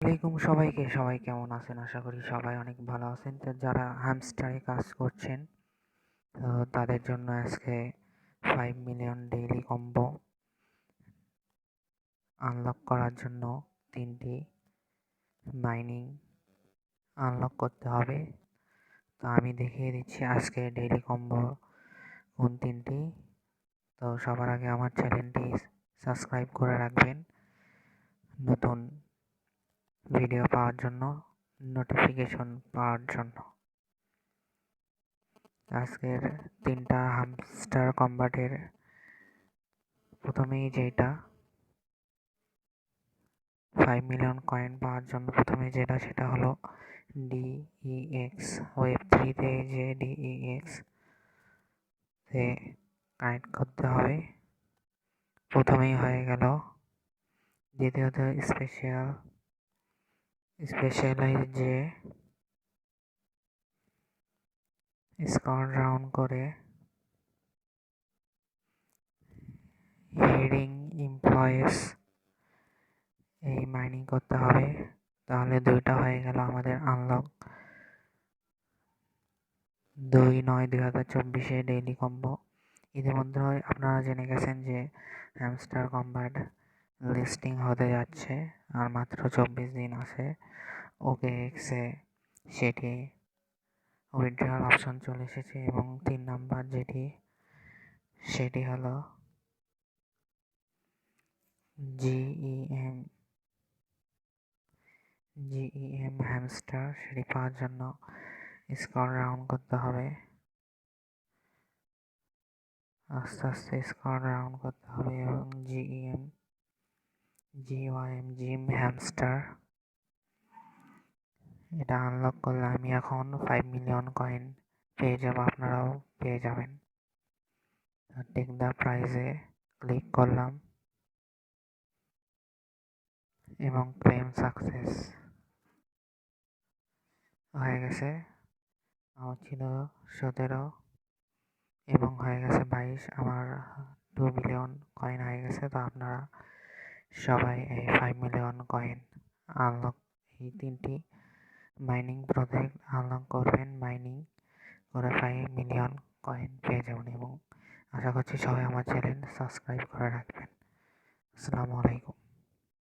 আলাইকুম সবাইকে। সবাই কেমন আছেন? আশা করি সবাই অনেক ভালো আছেন। তো যারা হ্যামস্টারে কাজ করছেন তাদের জন্য আজকে 5 মিলিয়ন ডেইলি কম্বো আনলক করার জন্য 3টি মাইনিং আনলক করতে হবে। তো আমি দেখিয়ে দিচ্ছি আজকে ডেইলি কম্বো কোন 3টি। তো সবার আগে আমার চ্যানেলটি সাবস্ক্রাইব করে রাখবেন নতুন ভিডিও পাওয়ার জন্য, নোটিফিকেশন পাওয়ার জন্য। আজকের 3টা হামস্টার কম্বাটের প্রথমেই যেটা 5 মিলিয়ন কয়েন পাওয়ার জন্য প্রথমে সেটা হলো DEX ওয়েব 3 তে যে DEX তে কানেক্ট করতে হবে। প্রথমেই হয়ে গেল। দ্বিতীয়ত স্পেশালাইজ যে স্কোর রাউন্ড করে হেডিং এমপ্লয়িজ এই মাইনিং করতে হবে। তাহলে 2টা হয়ে গেল আমাদের আনলক। 2/9/2024 daily combo. ইতিমধ্যে আপনারা জেনে গেছেন যে হ্যামস্টার কম্বাট লিস্টিং হতে যাচ্ছে আর মাত্র 24 দিন আছে। OKX-এ সেটি উইথড্রয়াল অপশন চলে এসেছে এবং 3 নাম্বার সেটি হলো GEM হ্যামস্টার। সেটি পাওয়ার জন্য স্কোর রাউন্ড করতে হবে, আস্তে আস্তে স্কোর রাউন্ড করতে হবে এবং জিম হ্যামস্টার এটা আনলক করলে আমি এখন 5 মিলিয়ন কয়েন পেয়ে যাব, আপনারাও পেয়ে যাবেন। টেক দ্য প্রাইজে ক্লিক করলাম এবং ক্লেম সাকসেস হয়ে গেছে। আমার ছিল 17 এবং হয়ে গেছে 22। আমার 2 মিলিয়ন কয়েন হয়ে গেছে। তো আপনারা সবাই এই 5 মিলিয়ন কয়েন আনলক, এই 3টি মাইনিং প্রজেক্ট আনলক করবেন। মাইনিং করে 5 মিলিয়ন কয়েন পেয়ে যাবেন এবং আশা করছি সবাই আমার চ্যানেল সাবস্ক্রাইব করে রাখবেন। আসসালামু আলাইকুম।